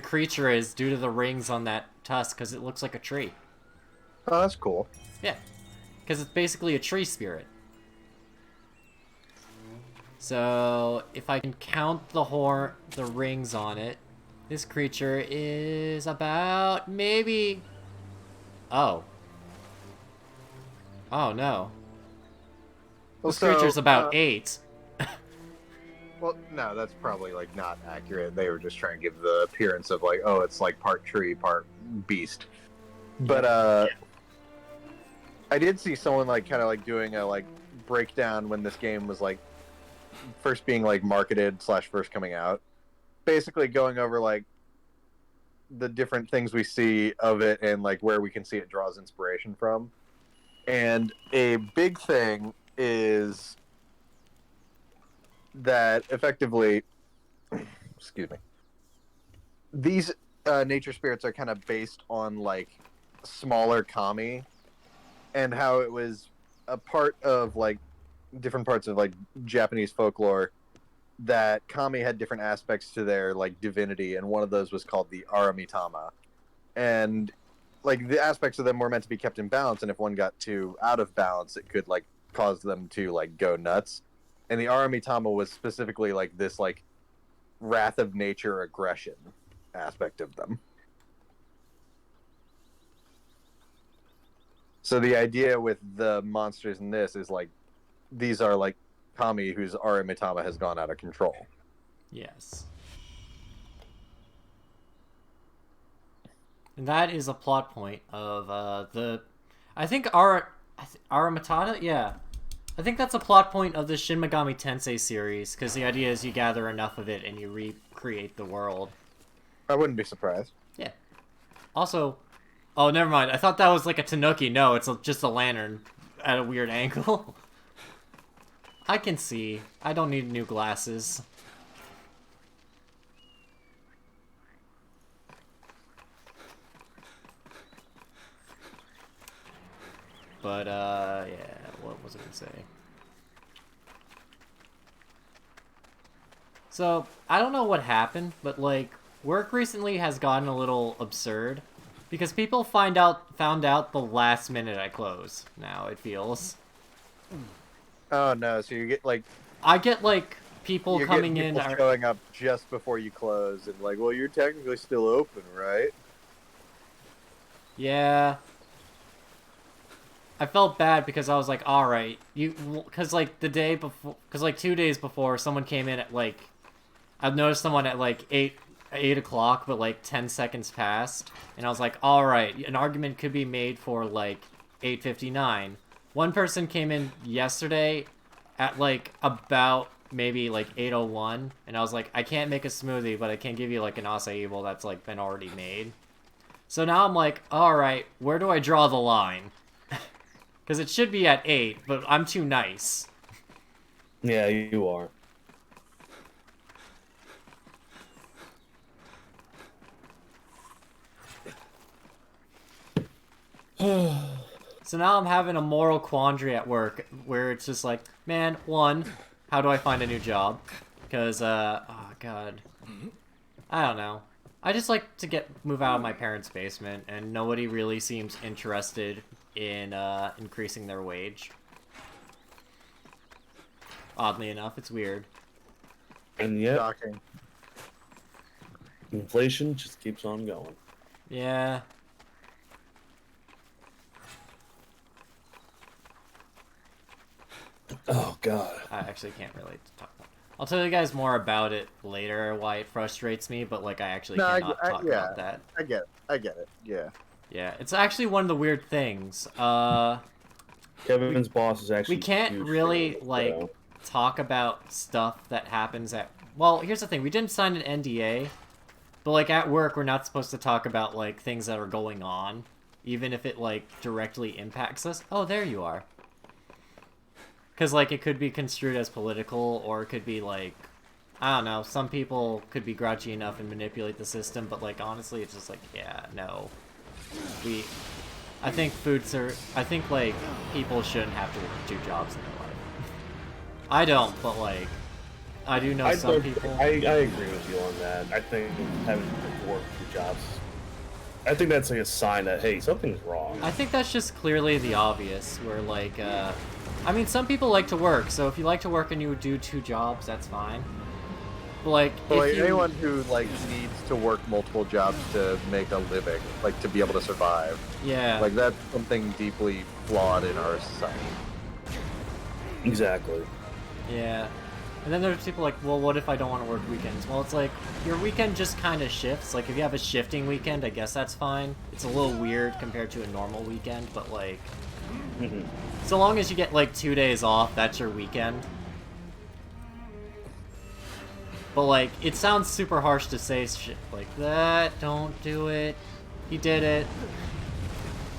creature is due to the rings on that tusk, because it looks like a tree. Oh, that's cool. Yeah, because it's basically a tree spirit. So, if I can count the rings on it, this creature is about maybe... Oh. Oh, no. This creature's about 8. Well, no, that's probably, like, not accurate. They were just trying to give the appearance of, like, oh, it's, like, part tree, part beast. But, I did see someone, like, kind of, like, doing a, like, breakdown when this game was, like, first being, like, marketed / first coming out. Basically going over, like, the different things we see of it and, like, where we can see it draws inspiration from. And a big thing is that effectively, excuse me, these nature spirits are kind of based on, like, smaller kami and how it was a part of, like, different parts of, like, Japanese folklore that kami had different aspects to their, like, divinity, and one of those was called the Aramitama. And, like, the aspects of them were meant to be kept in balance, and if one got too out of balance, it could, like, cause them to, like, go nuts. And the Aramitama was specifically, like, this, like, wrath of nature aggression aspect of them. So the idea with the monsters in this is, like, these are, like, kami whose Aramitama has gone out of control. Yes. And that is a plot point of I think Aramitata? Yeah. I think that's a plot point of the Shin Megami Tensei series, because the idea is you gather enough of it and you recreate the world. I wouldn't be surprised. Yeah. Also, oh, never mind. I thought that was like a Tanuki. No, it's just a lantern at a weird angle. I can see. I don't need new glasses. But, yeah, what was I gonna say? So, I don't know what happened, but, like, work recently has gotten a little absurd. Because people found out the last minute I close, now, it feels. Oh, no, so you get, like... I get, like, people coming in... showing up just before you close, and like, well, you're technically still open, right? Yeah. I felt bad because I was like, alright, because, like, the day before, because, like, 2 days before, someone came in at, like, I've noticed someone at, like, 8 o'clock, but, like, 10 seconds passed, and I was like, alright, an argument could be made for, like, 8:59. One person came in yesterday at, like, about maybe, like, 8:01, and I was like, I can't make a smoothie, but I can give you, like, an acai bowl that's, like, been already made. So now I'm like, alright, where do I draw the line? Because it should be at 8, but I'm too nice. Yeah, you are. So now I'm having a moral quandary at work where it's just like, man, one, how do I find a new job? Because, oh god. I don't know. I just like to move out of my parents' basement, and nobody really seems interested in, increasing their wage. Oddly enough, it's weird. And yet, Shocking. inflation just keeps on going. Yeah. Oh god. I actually can't really talk about it. I'll tell you guys more about it later, why it frustrates me, but, like, I actually cannot talk about that. I get it. Yeah. Yeah, it's actually one of the weird things. Kevin's boss is actually. We can't huge really, fan of like, Crow. talk about stuff that happens at... Well, here's the thing. We didn't sign an NDA, but, like, at work, we're not supposed to talk about, like, things that are going on, even if it, like, directly impacts us. Oh, there you are. Because, like, it could be construed as political, or it could be, like... I don't know. Some people could be grudgy enough and manipulate the system, but, like, honestly, it's just like, yeah, no. I think, like, people shouldn't have to work 2 jobs in their life. I don't, but, like, I do know some people. I agree with you on that. I think having to work 2 jobs, I think that's like a sign that, hey, something's wrong. I think that's just clearly the obvious, where, like, I mean, some people like to work, so if you like to work and you do 2 jobs, that's fine. But, like, anyone who, like, needs to work multiple jobs to make a living, like, to be able to survive. Yeah. Like, that's something deeply flawed in our society. Exactly. Yeah. And then there's people like, well, what if I don't want to work weekends? Well, it's like, your weekend just kind of shifts. Like, if you have a shifting weekend, I guess that's fine. It's a little weird compared to a normal weekend, but, like... So long as you get, like, 2 days off, that's your weekend. But, like, it sounds super harsh to say shit like that. Don't do it. He did it.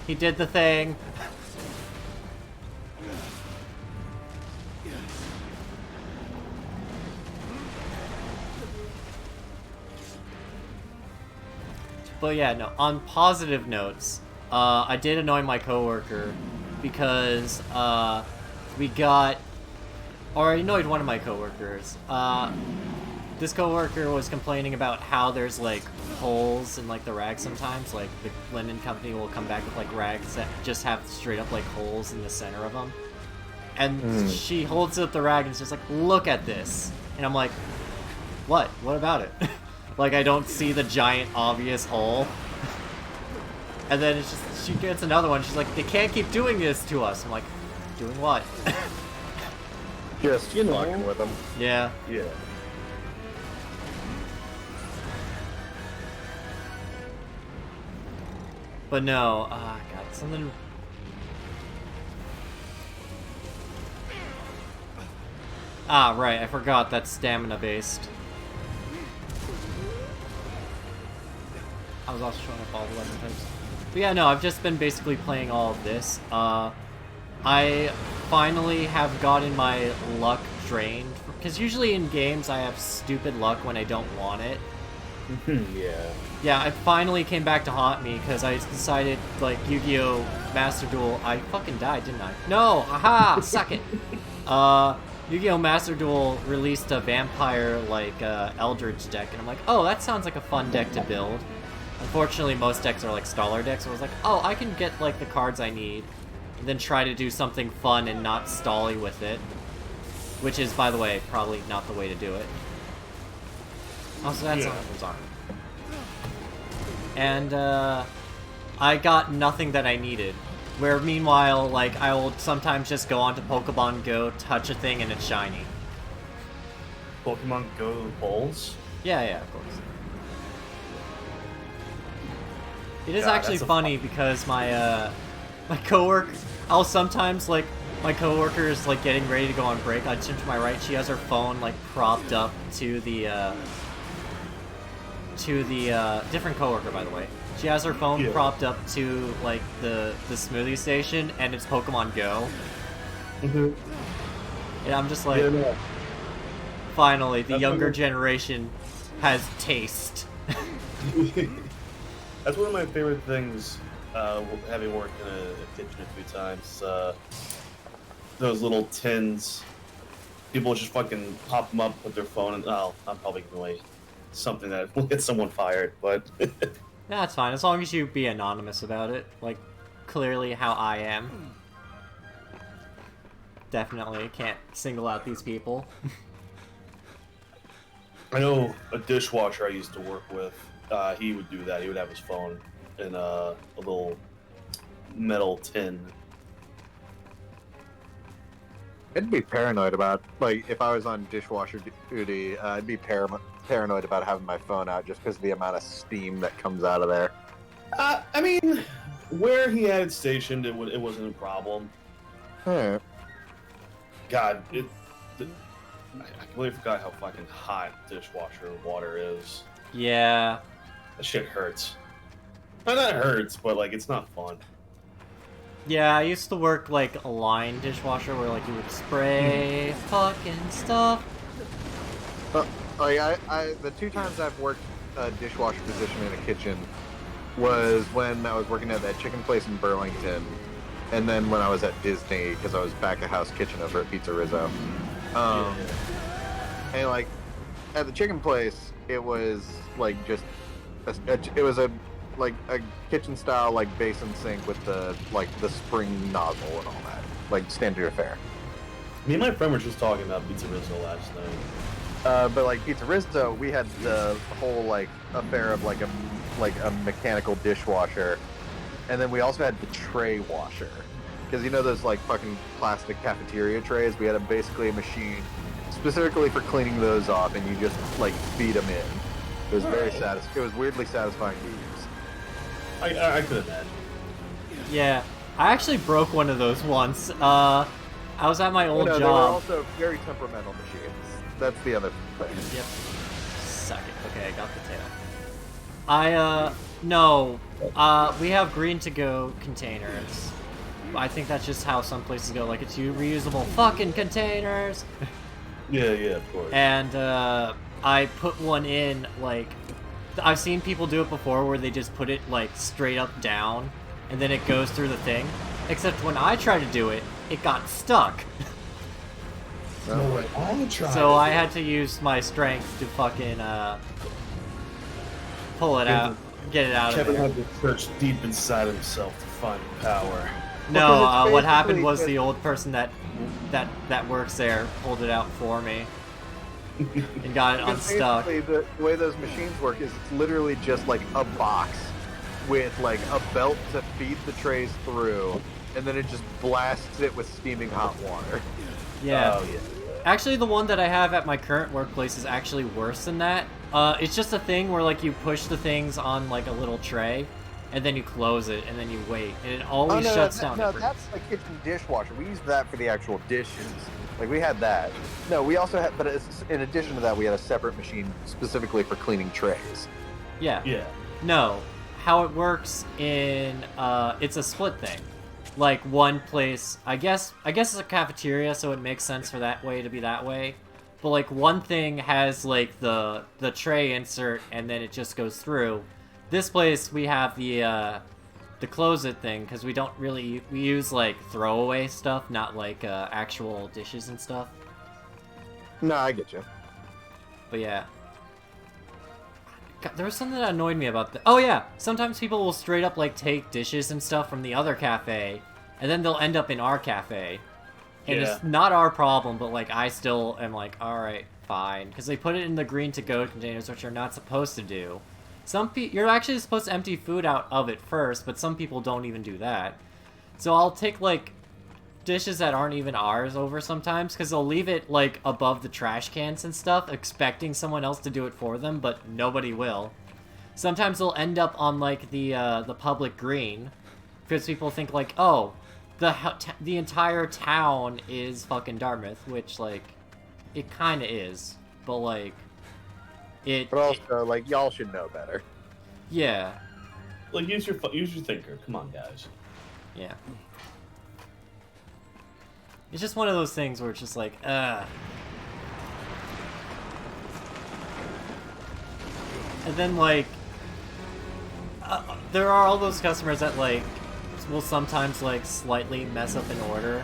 He did the thing. But yeah, no, on positive notes, I did annoy my coworker because, or I annoyed one of my coworkers. This coworker was complaining about how there's, like, holes in, like, the rags sometimes. Like, the linen company will come back with, like, rags that just have straight up, like, holes in the center of them. And she holds up the rag and is just like, look at this. And I'm like, what? What about it? Like, I don't see the giant obvious hole. And then it's just, she gets another one. She's like, they can't keep doing this to us. I'm like, doing what? Just fucking with them. Yeah. Yeah. But no, God, something... Ah, right, I forgot that's stamina-based. I was also showing up all the weapon types. But yeah, no, I've just been basically playing all of this. I finally have gotten my luck drained. Because usually in games I have stupid luck when I don't want it. Yeah. Yeah, it finally came back to haunt me because I decided, like, Yu-Gi-Oh! Master Duel... I fucking died, didn't I? No! Aha! Suck it! Yu-Gi-Oh! Master Duel released a vampire, like, Eldritch deck, and I'm like, oh, that sounds like a fun deck to build. Unfortunately, most decks are, like, Staller decks, so I was like, oh, I can get, like, the cards I need, and then try to do something fun and not stally with it. Which is, by the way, probably not the way to do it. Also, that's on. And, I got nothing that I needed. Where, meanwhile, like, I will sometimes just go onto Pokemon Go, touch a thing, and it's shiny. Pokemon Go Bulls? Yeah, of course. It is God, actually that's funny because my, my coworker, I'll sometimes, like, my coworker is, like, getting ready to go on break. I turn to my right, she has her phone, like, propped up to the different coworker, by the way. She has her phone propped up to, like, the smoothie station, and it's Pokemon Go. And I'm just like, Yeah, no. finally, the That's younger one of- generation has taste. That's one of my favorite things, having worked in a kitchen a few times. Those little tins. People just fucking pop them up, put their phone in. Oh, I'm probably giving away something that will get someone fired, but... That's fine, as long as you be anonymous about it. Like, clearly how I am. Definitely can't single out these people. I know a dishwasher I used to work with, he would do that. He would have his phone in a little metal tin. I'd be paranoid about, like, if I was on dishwasher duty, I'd be paranoid about having my phone out just because of the amount of steam that comes out of there. I mean, where he had it stationed, it wasn't a problem. Huh. God, I completely forgot how fucking hot dishwasher water is. Yeah. That shit hurts. Not that it hurts, but like it's not fun. Yeah, I used to work like a line dishwasher where like you would spray fucking stuff. The 2 times I've worked a dishwasher position in a kitchen was when I was working at that chicken place in Burlington, and then when I was at Disney because I was back of house kitchen over at Pizza Rizzo. And like at the chicken place, it was like just it was a kitchen style like basin sink with the spring nozzle and all that, like standard affair. Me and my friend were just talking about Pizza Rizzo last night. But like Pizza Rizzo, we had the whole like affair of like a mechanical dishwasher, and then we also had the tray washer, because you know those like fucking plastic cafeteria trays. We had basically a machine specifically for cleaning those off, and you just like feed them in. It was very It was weirdly satisfying to use. I could imagine. Yeah, I actually broke one of those once. I was at my old They were job. also very temperamental machines. That's the other thing. Yep. Suck it. Okay, I got the tail. No. We have green to go containers. I think that's just how some places go. Like, it's reusable fucking containers. Yeah, of course. And, I put one in, like, I've seen people do it before where they just put it, like, straight up down, and then it goes through the thing. Except when I tried to do it, it got stuck. No way. So I had to use my strength to fucking, pull it out, get it out of Kevin there. had to search deep inside himself to find power. No, what happened basically was just- the old person that works there pulled it out for me and got it Because unstuck. basically, the way those machines work is it's literally just like a box with like a belt to feed the trays through, and then it just blasts it with steaming hot water. Yeah. Oh, yeah. Actually, the one that I have at my current workplace is actually worse than that. It's just a thing where like you push the things on like a little tray, and then you close it, and then you wait, and it always shuts down. No, every- that's a kitchen dishwasher. We use that for the actual dishes. Like we had that. No, we also had, but in addition to that, we had a separate machine specifically for cleaning trays. Yeah. Yeah. No, how it works in it's a split thing. Like one place, I guess it's a cafeteria, so it makes sense for that way to be that way. But like one thing has like the tray insert, and then it just goes through. This place we have the close it thing because we use like throwaway stuff, not like actual dishes and stuff. No, I get you. But yeah. God, there was something that annoyed me about that. Oh yeah, sometimes people will straight up like take dishes and stuff from the other cafe, and then they'll end up in our cafe. And Yeah. it's not our problem, but like I still am like, alright, fine. Because they put it in the green to-go containers, which you're not supposed to do. You're actually supposed to empty food out of it first, but some people don't even do that. So I'll take like dishes that aren't even ours over sometimes, because they'll leave it like above the trash cans and stuff, expecting someone else to do it for them, but nobody will. Sometimes they'll end up on like the public green, because people think like, oh, the entire town is fucking Dartmouth, which like it kind of is, but like But also, like y'all should know better. yeah, Like use your thinker. Come on, guys. yeah. It's just one of those things where it's just like, ugh. And then, like, there are all those customers that, like, will sometimes, like, slightly mess up an order.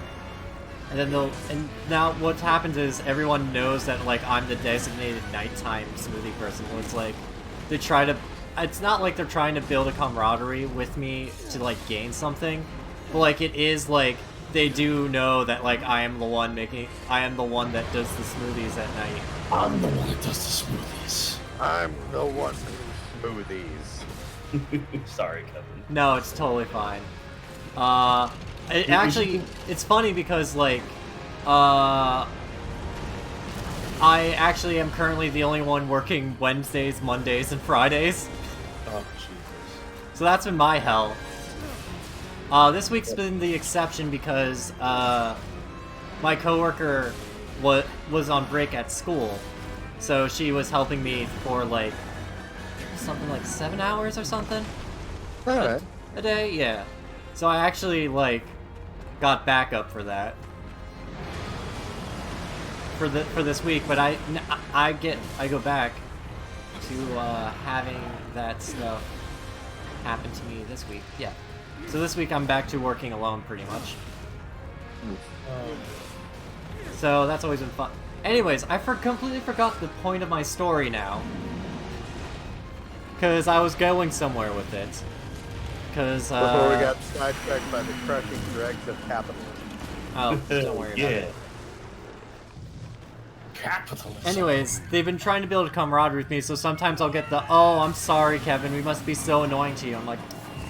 And then and now what happens is everyone knows that, like, I'm the designated nighttime smoothie person. Where it's like, they try to, it's not like they're trying to build a camaraderie with me to, like, gain something. But, like, it is, like, they do know that, like, I am the one that does the smoothies at night. I'm the one that does the smoothies. I'm the one who smoothies. Sorry, Kevin. No, it's totally fine. It's funny because, like, I actually am currently the only one working Wednesdays, Mondays, and Fridays. Oh, Jesus. So that's been my hell. This week's been the exception because, my coworker was on break at school. So she was helping me for, like, something like 7 hours or something? Alright. A day? Yeah. So I actually, like, got backup for that. For this week, but I go back to, having that stuff happen to me this week. Yeah. So this week I'm back to working alone, pretty much. So that's always been fun. Anyways, I completely forgot the point of my story now. Because I was going somewhere with it. Because, Before we got sidetracked by the crushing dregs of capitalism. Oh, don't worry about it. Capitalism. Anyways, they've been trying to build a camaraderie with me, so sometimes I'll get the, oh, I'm sorry, Kevin, we must be so annoying to you. I'm like,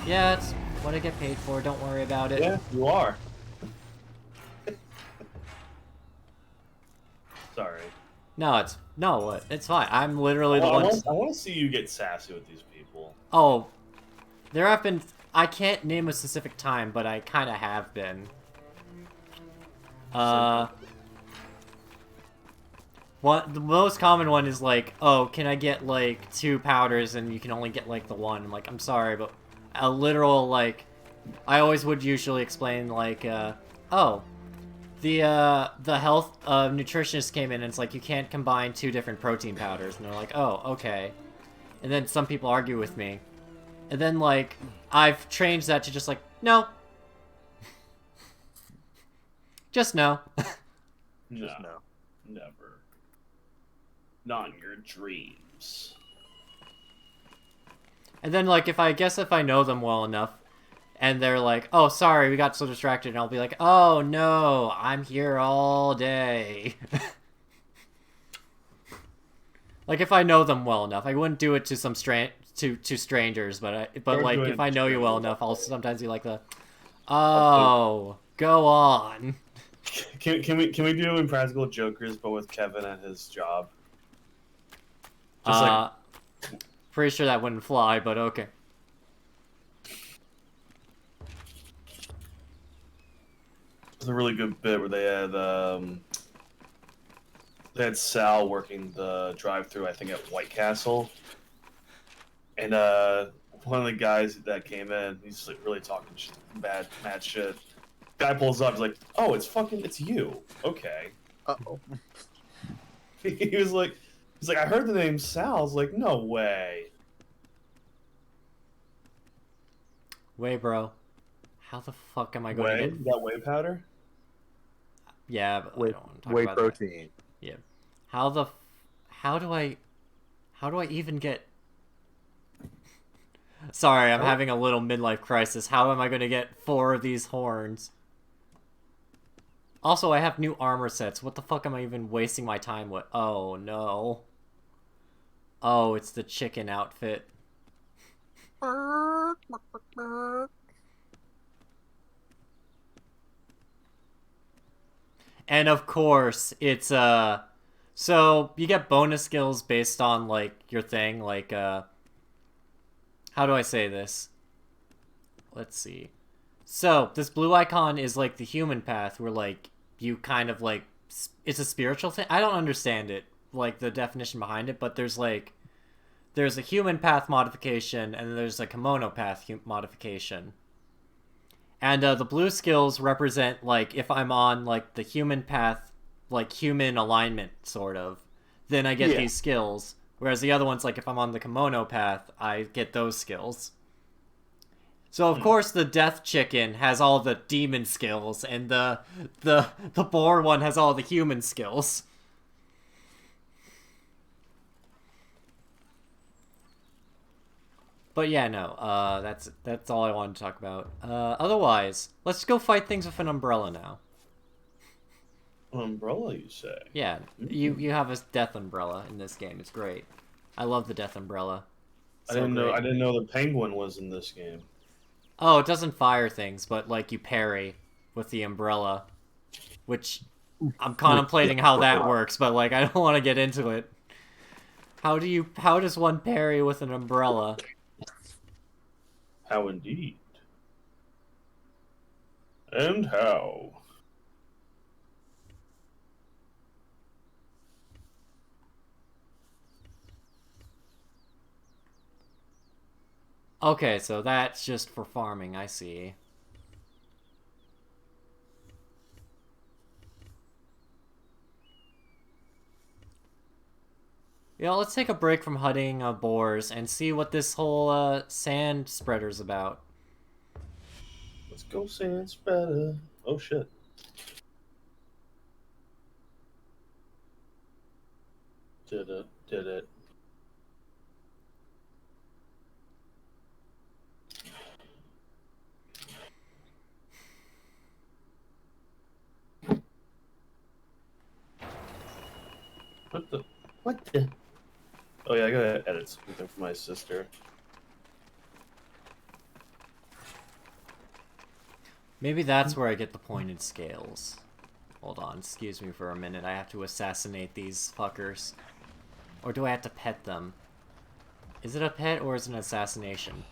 yeah, it's what I get paid for, don't worry about it. Yeah, you are. Sorry. No, it's fine. I'm literally the one. I want to see you get sassy with these people. Oh, there have been. I can't name a specific time, but I kind of have been. The most common one is like, oh, can I get like 2 powders and you can only get like the one? I'm like, I'm sorry, but a literal like, I always would usually explain like, oh. The health nutritionist came in and it's like, you can't combine 2 different protein powders. And they're like, oh, okay. And then some people argue with me. And then, like, I've changed that to just like, no. Just no. No. Just no. Never. Not in your dreams. And then, like, if I know them well enough, and they're like, oh, sorry, we got so distracted, and I'll be like, oh, no, I'm here all day. Like, if I know them well enough. I wouldn't do it to some to strangers, but like, if I know you well enough, I'll sometimes be like oh, go on. Can we do Impractical Jokers, but with Kevin at his job? Pretty sure that wouldn't fly, but okay. It's a really good bit where they had Sal working the drive-through, I think, at White Castle, and one of the guys that came in, he's like really talking mad shit. Guy pulls up, he's like, "Oh, it's you." Okay. Uh-oh. He's like, I heard the name Sal. I was like, no way. Whey, bro. How the fuck am I going to get... You got whey powder? Yeah, but I don't want to talk whey about protein. that. Yeah. How do I even get... Sorry, I'm having a little midlife crisis. How am I going to get 4 of these horns? Also, I have new armor sets. What the fuck am I even wasting my time with? Oh, no. Oh, it's the chicken outfit. And of course, it's, so you get bonus skills based on, like, your thing, like, how do I say this? Let's see. So, this blue icon is, like, the human path, where, like, you kind of, like, it's a spiritual thing. I don't understand it, like, the definition behind it, but there's, like, there's a human path modification, and then there's a kimono path modification. And the blue skills represent, like, if I'm on, like, the human path, like, human alignment, sort of, then I get these skills. Whereas the other ones, like, if I'm on the kimono path, I get those skills. So, of course, the death chicken has all the demon skills, and the boar one has all the human skills. But yeah, no, that's all I wanted to talk about. Otherwise, let's go fight things with an umbrella now. Umbrella, you say? Yeah, you have a death umbrella in this game. It's great. I love the death umbrella. I didn't know the penguin was in this game. Oh, it doesn't fire things, but like you parry with the umbrella, which I'm contemplating how that works, but like I don't want to get into it. How does one parry with an umbrella? How indeed. And how? Okay, so that's just for farming, I see. Yeah, let's take a break from hunting boars and see what this whole sand spreader's about. Let's go sand spreader. Oh shit. Did it. What the? Oh yeah, I gotta edit something for my sister. Maybe that's where I get the pointed scales. Hold on, excuse me for a minute. I have to assassinate these fuckers. Or do I have to pet them? Is it a pet or is it an assassination?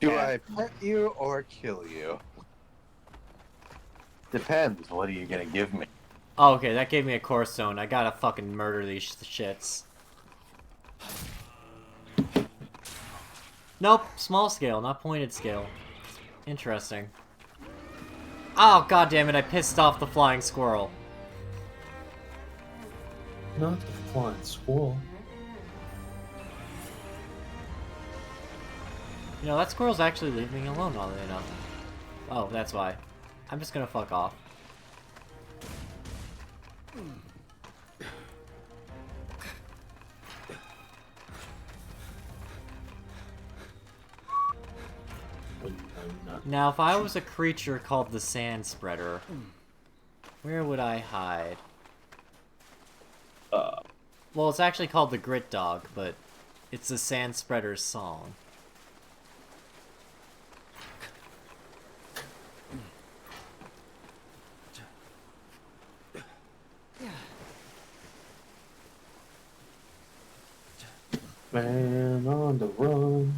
Do I pet you or kill you? Depends. What are you gonna give me? Oh, okay, that gave me a core stone. I gotta fucking murder these shits. Nope, small scale, not pointed scale. Interesting. Oh, god damn it, I pissed off the flying squirrel. Not the flying squirrel. You know, that squirrel's actually leaving me alone, oddly enough. Oh, that's why. I'm just gonna fuck off. Now, if I was a creature called the Sand Spreader, where would I hide? Well, it's actually called the Grit Dog, but it's the Sand Spreader's song. Man on the run.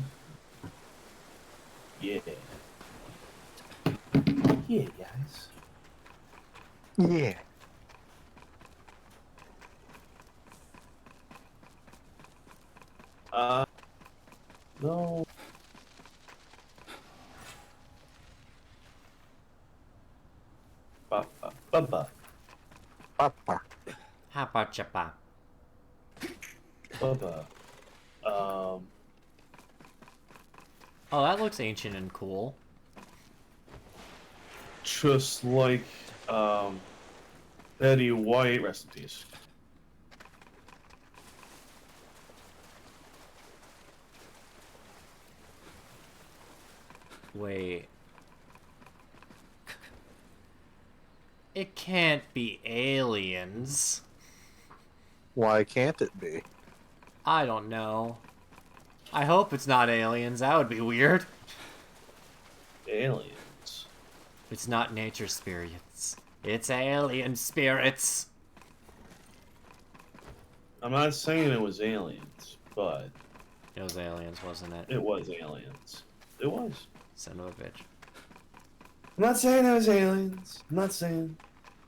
Yeah. Yeah, guys. Yeah. No. Ba-ba. Papa. Hapa chapa. Ba-ba. Oh, that looks ancient and cool. Just like, Betty White, rest in peace. Wait. It can't be aliens. Why can't it be? I don't know. I hope it's not aliens. That would be weird. Aliens. It's not nature spirits. It's alien spirits. I'm not saying it was aliens, but It was aliens, wasn't it? it was aliens. It was. Son of a bitch. I'm not saying it was aliens. I'm not saying.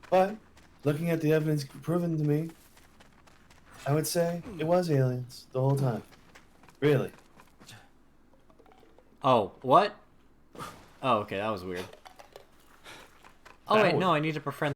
But, looking at the evidence proven to me, I would say it was aliens the whole time. Really. Oh, what? Oh, okay, that was weird. Oh That wait, was- no, I need to befriend